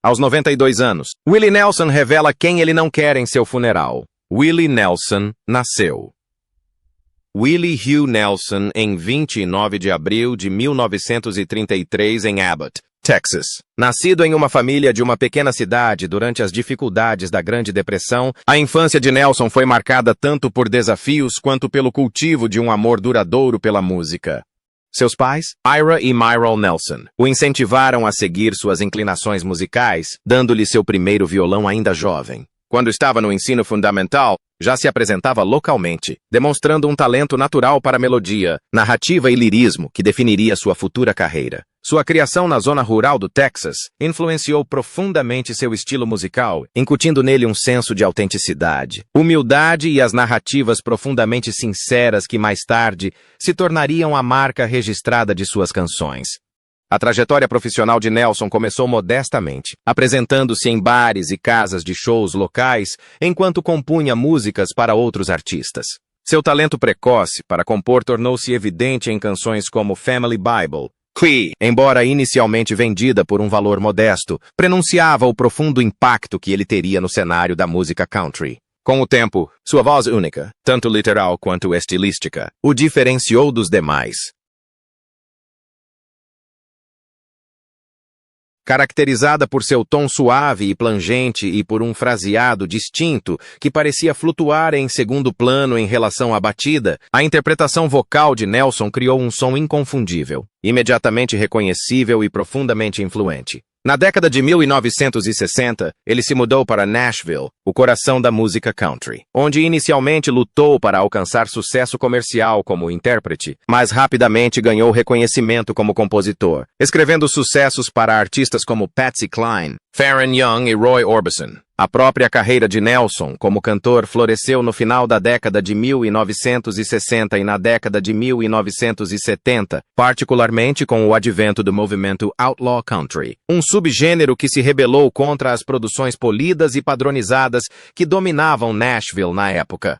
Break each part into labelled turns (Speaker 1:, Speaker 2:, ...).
Speaker 1: Aos 92 anos, Willie Nelson revela quem ele não quer em seu funeral. Willie Nelson nasceu. Willie Hugh Nelson, em 29 de abril de 1933 em Abbott, Texas. Nascido em uma família de uma pequena cidade durante as dificuldades da Grande Depressão, a infância de Nelson foi marcada tanto por desafios quanto pelo cultivo de um amor duradouro pela música. Seus pais, Ira e Myrtle Nelson, o incentivaram a seguir suas inclinações musicais, dando-lhe seu primeiro violão ainda jovem. Quando estava no ensino fundamental, já se apresentava localmente, demonstrando um talento natural para melodia, narrativa e lirismo que definiria sua futura carreira. Sua criação na zona rural do Texas influenciou profundamente seu estilo musical, incutindo nele um senso de autenticidade, humildade e as narrativas profundamente sinceras que mais tarde se tornariam a marca registrada de suas canções. A trajetória profissional de Nelson começou modestamente, apresentando-se em bares e casas de shows locais, enquanto compunha músicas para outros artistas. Seu talento precoce para compor tornou-se evidente em canções como Family Bible, que, embora inicialmente vendida por um valor modesto, prenunciava o profundo impacto que ele teria no cenário da música country. Com o tempo, sua voz única, tanto literal quanto estilística, o diferenciou dos demais. Caracterizada por seu tom suave e plangente e por um fraseado distinto que parecia flutuar em segundo plano em relação à batida, a interpretação vocal de Nelson criou um som inconfundível, imediatamente reconhecível e profundamente influente. Na década de 1960, ele se mudou para Nashville, o coração da música country, onde inicialmente lutou para alcançar sucesso comercial como intérprete, mas rapidamente ganhou reconhecimento como compositor, escrevendo sucessos para artistas como Patsy Cline, Faron Young e Roy Orbison. A própria carreira de Nelson como cantor floresceu no final da década de 1960 e na década de 1970, particularmente com o advento do movimento Outlaw Country, um subgênero que se rebelou contra as produções polidas e padronizadas que dominavam Nashville na época.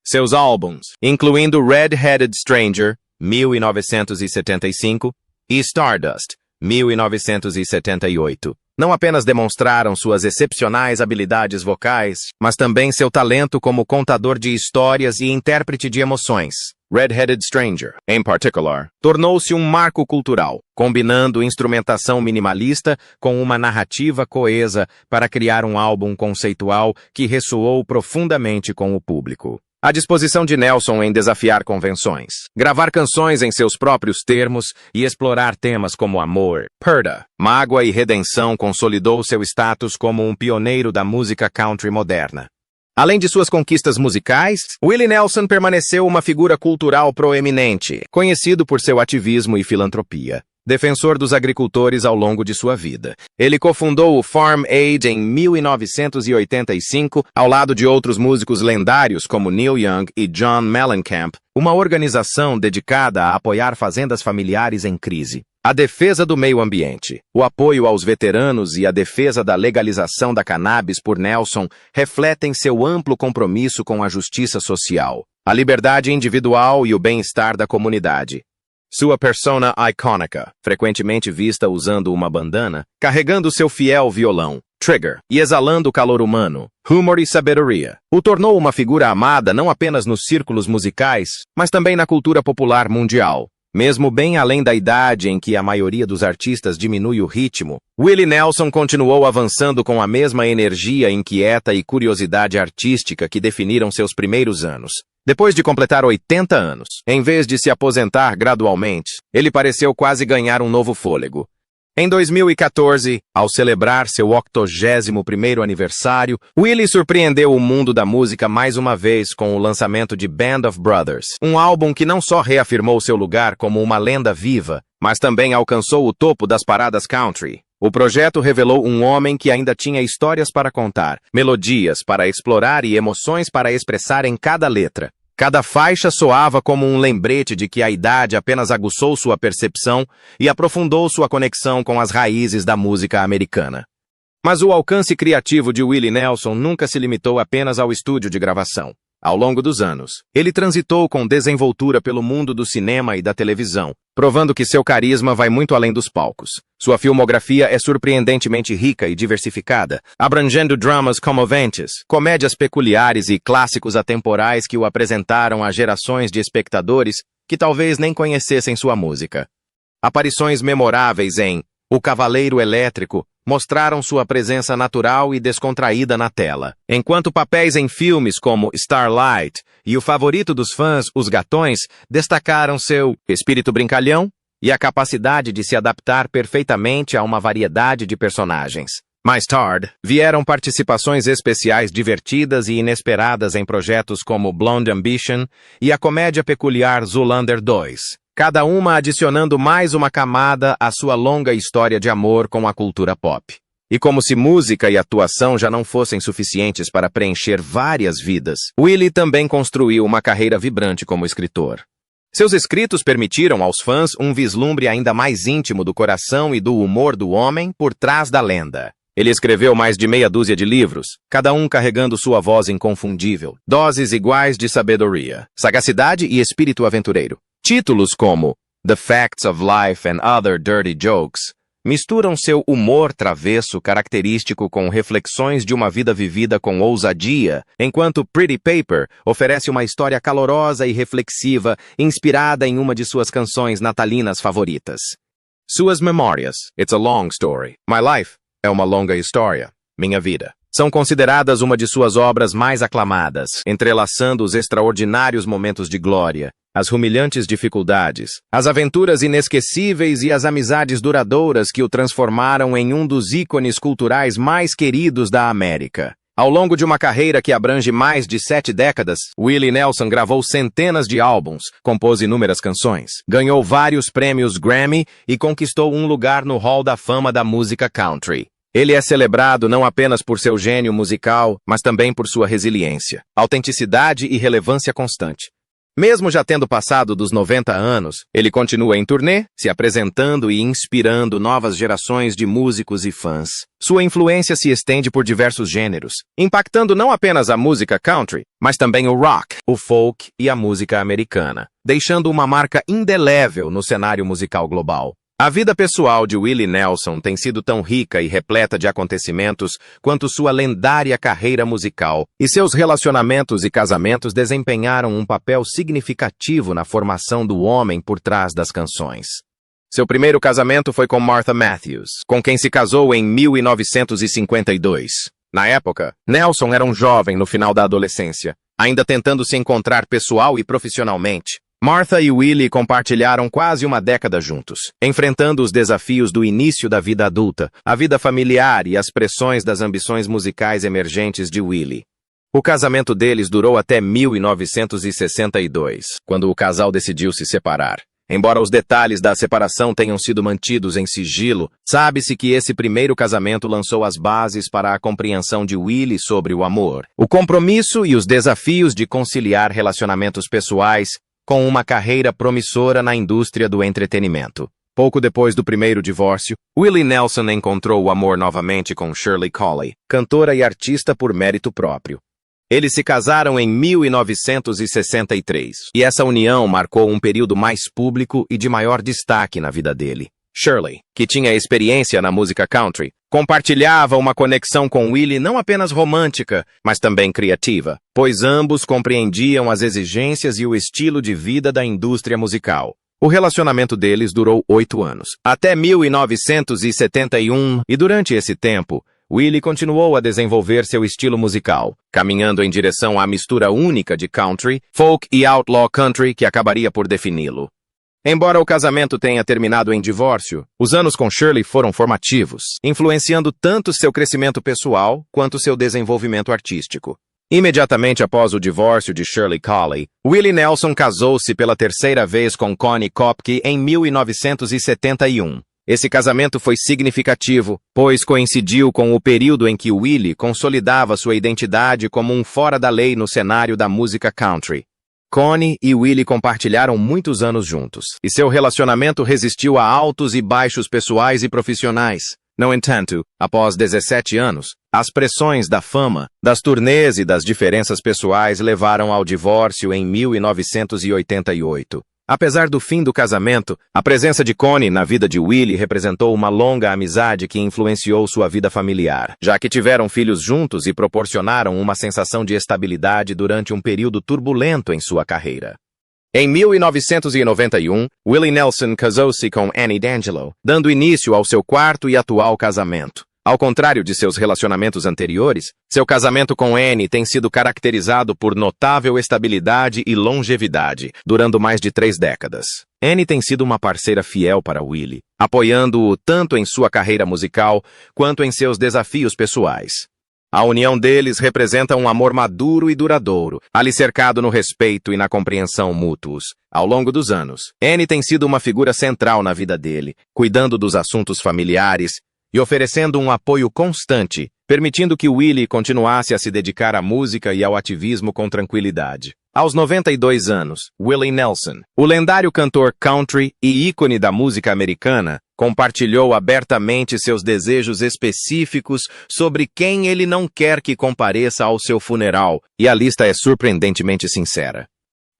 Speaker 1: Seus álbuns, incluindo Red-Headed Stranger, 1975, e Stardust, 1978, não apenas demonstraram suas excepcionais habilidades vocais, mas também seu talento como contador de histórias e intérprete de emoções. Red-Headed Stranger, em particular, tornou-se um marco cultural, combinando instrumentação minimalista com uma narrativa coesa para criar um álbum conceitual que ressoou profundamente com o público. A disposição de Nelson em desafiar convenções, gravar canções em seus próprios termos e explorar temas como amor, perda, mágoa e redenção consolidou seu status como um pioneiro da música country moderna. Além de suas conquistas musicais, Willie Nelson permaneceu uma figura cultural proeminente, conhecido por seu ativismo e filantropia. Defensor dos agricultores ao longo de sua vida. Ele cofundou o Farm Aid em 1985, ao lado de outros músicos lendários como Neil Young e John Mellencamp, uma organização dedicada a apoiar fazendas familiares em crise. A defesa do meio ambiente, o apoio aos veteranos e a defesa da legalização da cannabis por Nelson refletem seu amplo compromisso com a justiça social, a liberdade individual e o bem-estar da comunidade. Sua persona icônica, frequentemente vista usando uma bandana, carregando seu fiel violão, Trigger, e exalando calor humano, humor e sabedoria, o tornou uma figura amada não apenas nos círculos musicais, mas também na cultura popular mundial. Mesmo bem além da idade em que a maioria dos artistas diminui o ritmo, Willie Nelson continuou avançando com a mesma energia inquieta e curiosidade artística que definiram seus primeiros anos. Depois de completar 80 anos, em vez de se aposentar gradualmente, ele pareceu quase ganhar um novo fôlego. Em 2014, ao celebrar seu 81º aniversário, Willie surpreendeu o mundo da música mais uma vez com o lançamento de Band of Brothers, um álbum que não só reafirmou seu lugar como uma lenda viva, mas também alcançou o topo das paradas country. O projeto revelou um homem que ainda tinha histórias para contar, melodias para explorar e emoções para expressar em cada letra. Cada faixa soava como um lembrete de que a idade apenas aguçou sua percepção e aprofundou sua conexão com as raízes da música americana. Mas o alcance criativo de Willie Nelson nunca se limitou apenas ao estúdio de gravação. Ao longo dos anos, ele transitou com desenvoltura pelo mundo do cinema e da televisão, provando que seu carisma vai muito além dos palcos. Sua filmografia é surpreendentemente rica e diversificada, abrangendo dramas comoventes, comédias peculiares e clássicos atemporais que o apresentaram a gerações de espectadores que talvez nem conhecessem sua música. Aparições memoráveis em O Cavaleiro Elétrico mostraram sua presença natural e descontraída na tela, enquanto papéis em filmes como Starlight e o favorito dos fãs, Os Gatões, destacaram seu espírito brincalhão e a capacidade de se adaptar perfeitamente a uma variedade de personagens. Mais tarde, vieram participações especiais divertidas e inesperadas em projetos como Blonde Ambition e a comédia peculiar Zoolander 2. Cada uma adicionando mais uma camada à sua longa história de amor com a cultura pop. E como se música e atuação já não fossem suficientes para preencher várias vidas, Willie também construiu uma carreira vibrante como escritor. Seus escritos permitiram aos fãs um vislumbre ainda mais íntimo do coração e do humor do homem por trás da lenda. Ele escreveu mais de meia dúzia de livros, cada um carregando sua voz inconfundível, doses iguais de sabedoria, sagacidade e espírito aventureiro. Títulos como The Facts of Life and Other Dirty Jokes misturam seu humor travesso característico com reflexões de uma vida vivida com ousadia, enquanto Pretty Paper oferece uma história calorosa e reflexiva, inspirada em uma de suas canções natalinas favoritas. Suas memórias, It's a Long Story, My Life, é uma longa história, Minha Vida, são consideradas uma de suas obras mais aclamadas, entrelaçando os extraordinários momentos de glória, as humilhantes dificuldades, as aventuras inesquecíveis e as amizades duradouras que o transformaram em um dos ícones culturais mais queridos da América. Ao longo de uma carreira que abrange mais de 7 décadas, Willie Nelson gravou centenas de álbuns, compôs inúmeras canções, ganhou vários prêmios Grammy e conquistou um lugar no Hall da Fama da música country. Ele é celebrado não apenas por seu gênio musical, mas também por sua resiliência, autenticidade e relevância constante. Mesmo já tendo passado dos 90 anos, ele continua em turnê, se apresentando e inspirando novas gerações de músicos e fãs. Sua influência se estende por diversos gêneros, impactando não apenas a música country, mas também o rock, o folk e a música americana, deixando uma marca indelével no cenário musical global. A vida pessoal de Willie Nelson tem sido tão rica e repleta de acontecimentos quanto sua lendária carreira musical, e seus relacionamentos e casamentos desempenharam um papel significativo na formação do homem por trás das canções. Seu primeiro casamento foi com Martha Matthews, com quem se casou em 1952. Na época, Nelson era um jovem no final da adolescência, ainda tentando se encontrar pessoal e profissionalmente. Martha e Willie compartilharam quase uma década juntos, enfrentando os desafios do início da vida adulta, a vida familiar e as pressões das ambições musicais emergentes de Willie. O casamento deles durou até 1962, quando o casal decidiu se separar. Embora os detalhes da separação tenham sido mantidos em sigilo, sabe-se que esse primeiro casamento lançou as bases para a compreensão de Willie sobre o amor, o compromisso e os desafios de conciliar relacionamentos pessoais com uma carreira promissora na indústria do entretenimento. Pouco depois do primeiro divórcio, Willie Nelson encontrou o amor novamente com Shirley Coley, cantora e artista por mérito próprio. Eles se casaram em 1963, e essa união marcou um período mais público e de maior destaque na vida dele. Shirley, que tinha experiência na música country, compartilhava uma conexão com Willie não apenas romântica, mas também criativa, pois ambos compreendiam as exigências e o estilo de vida da indústria musical. O relacionamento deles durou 8 anos, até 1971, e durante esse tempo, Willie continuou a desenvolver seu estilo musical, caminhando em direção à mistura única de country, folk e outlaw country que acabaria por defini-lo. Embora o casamento tenha terminado em divórcio, os anos com Shirley foram formativos, influenciando tanto seu crescimento pessoal quanto seu desenvolvimento artístico. Imediatamente após o divórcio de Shirley Coley, Willie Nelson casou-se pela terceira vez com Connie Kopke em 1971. Esse casamento foi significativo, pois coincidiu com o período em que Willie consolidava sua identidade como um fora-da-lei no cenário da música country. Connie e Willie compartilharam muitos anos juntos, e seu relacionamento resistiu a altos e baixos pessoais e profissionais. No entanto, após 17 anos, as pressões da fama, das turnês e das diferenças pessoais levaram ao divórcio em 1988. Apesar do fim do casamento, a presença de Connie na vida de Willie representou uma longa amizade que influenciou sua vida familiar, já que tiveram filhos juntos e proporcionaram uma sensação de estabilidade durante um período turbulento em sua carreira. Em 1991, Willie Nelson casou-se com Annie D'Angelo, dando início ao seu quarto e atual casamento. Ao contrário de seus relacionamentos anteriores, seu casamento com Annie tem sido caracterizado por notável estabilidade e longevidade, durando mais de 3 décadas. Annie tem sido uma parceira fiel para Willie, apoiando-o tanto em sua carreira musical quanto em seus desafios pessoais. A união deles representa um amor maduro e duradouro, alicercado no respeito e na compreensão mútuos. Ao longo dos anos, Annie tem sido uma figura central na vida dele, cuidando dos assuntos familiares e oferecendo um apoio constante, permitindo que Willie continuasse a se dedicar à música e ao ativismo com tranquilidade. Aos 92 anos, Willie Nelson, o lendário cantor country e ícone da música americana, compartilhou abertamente seus desejos específicos sobre quem ele não quer que compareça ao seu funeral, e a lista é surpreendentemente sincera.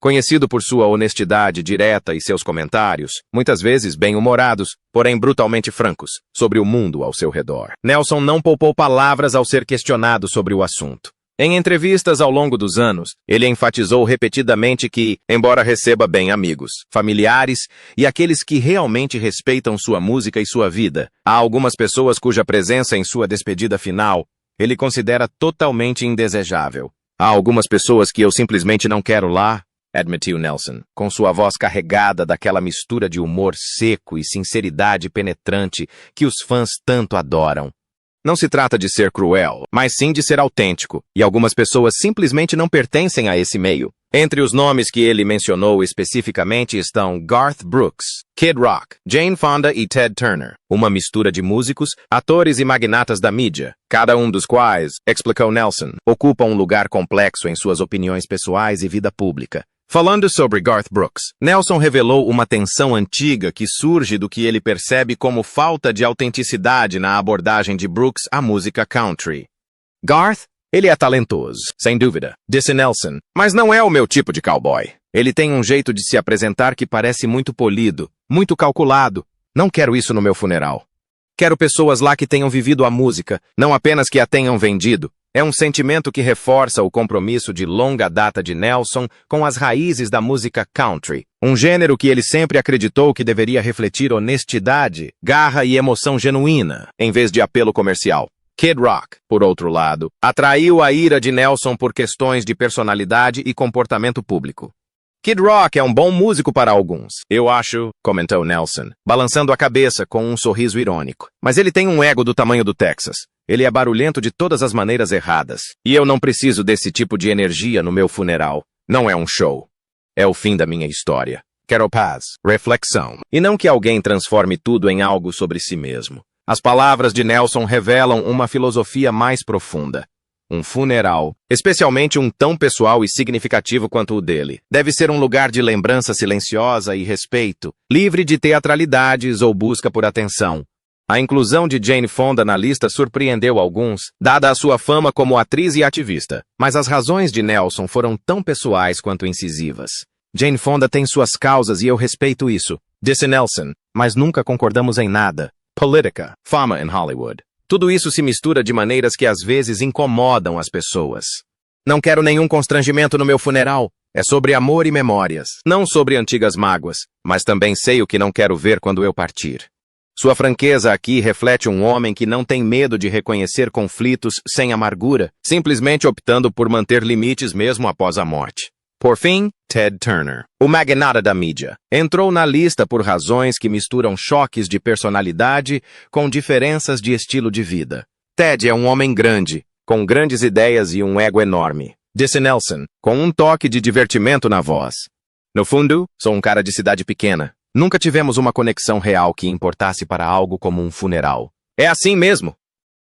Speaker 1: Conhecido por sua honestidade direta e seus comentários, muitas vezes bem-humorados, porém brutalmente francos, sobre o mundo ao seu redor, Nelson não poupou palavras ao ser questionado sobre o assunto. Em entrevistas ao longo dos anos, ele enfatizou repetidamente que, embora receba bem amigos, familiares e aqueles que realmente respeitam sua música e sua vida, há algumas pessoas cuja presença em sua despedida final ele considera totalmente indesejável. Há algumas pessoas que eu simplesmente não quero lá, admitiu Nelson, com sua voz carregada daquela mistura de humor seco e sinceridade penetrante que os fãs tanto adoram. Não se trata de ser cruel, mas sim de ser autêntico, e algumas pessoas simplesmente não pertencem a esse meio. Entre os nomes que ele mencionou especificamente estão Garth Brooks, Kid Rock, Jane Fonda e Ted Turner, uma mistura de músicos, atores e magnatas da mídia, cada um dos quais, explicou Nelson, ocupa um lugar complexo em suas opiniões pessoais e vida pública. Falando sobre Garth Brooks, Nelson revelou uma tensão antiga que surge do que ele percebe como falta de autenticidade na abordagem de Brooks à música country. Garth? Ele é talentoso, sem dúvida, disse Nelson, mas não é o meu tipo de cowboy. Ele tem um jeito de se apresentar que parece muito polido, muito calculado. Não quero isso no meu funeral. Quero pessoas lá que tenham vivido a música, não apenas que a tenham vendido. É um sentimento que reforça o compromisso de longa data de Nelson com as raízes da música country, um gênero que ele sempre acreditou que deveria refletir honestidade, garra e emoção genuína, em vez de apelo comercial. Kid Rock, por outro lado, atraiu a ira de Nelson por questões de personalidade e comportamento público. Kid Rock é um bom músico para alguns, eu acho, comentou Nelson, balançando a cabeça com um sorriso irônico. Mas ele tem um ego do tamanho do Texas. Ele é barulhento de todas as maneiras erradas. E eu não preciso desse tipo de energia no meu funeral. Não é um show. É o fim da minha história. Quero paz, reflexão. E não que alguém transforme tudo em algo sobre si mesmo. As palavras de Nelson revelam uma filosofia mais profunda. Um funeral, especialmente um tão pessoal e significativo quanto o dele, deve ser um lugar de lembrança silenciosa e respeito, livre de teatralidades ou busca por atenção. A inclusão de Jane Fonda na lista surpreendeu alguns, dada a sua fama como atriz e ativista, mas as razões de Nelson foram tão pessoais quanto incisivas. Jane Fonda tem suas causas e eu respeito isso, disse Nelson, mas nunca concordamos em nada. Política, fama em Hollywood. Tudo isso se mistura de maneiras que às vezes incomodam as pessoas. Não quero nenhum constrangimento no meu funeral. É sobre amor e memórias, não sobre antigas mágoas, mas também sei o que não quero ver quando eu partir. Sua franqueza aqui reflete um homem que não tem medo de reconhecer conflitos sem amargura, simplesmente optando por manter limites mesmo após a morte. Por fim, Ted Turner, o magnata da mídia, entrou na lista por razões que misturam choques de personalidade com diferenças de estilo de vida. Ted é um homem grande, com grandes ideias e um ego enorme, disse Nelson, com um toque de divertimento na voz. No fundo, sou um cara de cidade pequena. Nunca tivemos uma conexão real que importasse para algo como um funeral. É assim mesmo.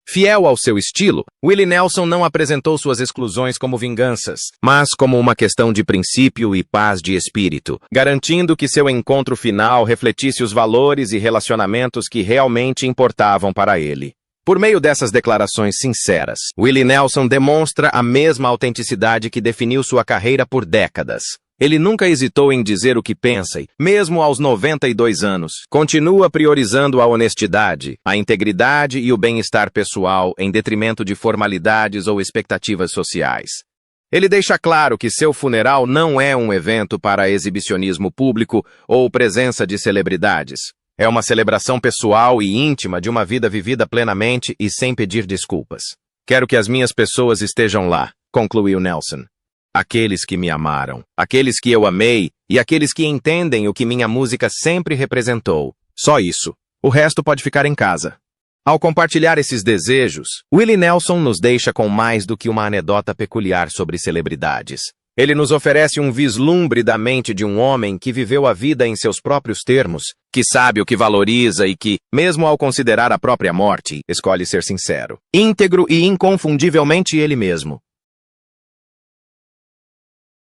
Speaker 1: Fiel ao seu estilo, Willie Nelson não apresentou suas exclusões como vinganças, mas como uma questão de princípio e paz de espírito, garantindo que seu encontro final refletisse os valores e relacionamentos que realmente importavam para ele. Por meio dessas declarações sinceras, Willie Nelson demonstra a mesma autenticidade que definiu sua carreira por décadas. Ele nunca hesitou em dizer o que pensa e, mesmo aos 92 anos, continua priorizando a honestidade, a integridade e o bem-estar pessoal em detrimento de formalidades ou expectativas sociais. Ele deixa claro que seu funeral não é um evento para exibicionismo público ou presença de celebridades. É uma celebração pessoal e íntima de uma vida vivida plenamente e sem pedir desculpas. Quero que as minhas pessoas estejam lá, concluiu Nelson. Aqueles que me amaram, aqueles que eu amei e aqueles que entendem o que minha música sempre representou. Só isso. O resto pode ficar em casa. Ao compartilhar esses desejos, Willie Nelson nos deixa com mais do que uma anedota peculiar sobre celebridades. Ele nos oferece um vislumbre da mente de um homem que viveu a vida em seus próprios termos, que sabe o que valoriza e que, mesmo ao considerar a própria morte, escolhe ser sincero, íntegro e inconfundivelmente ele mesmo.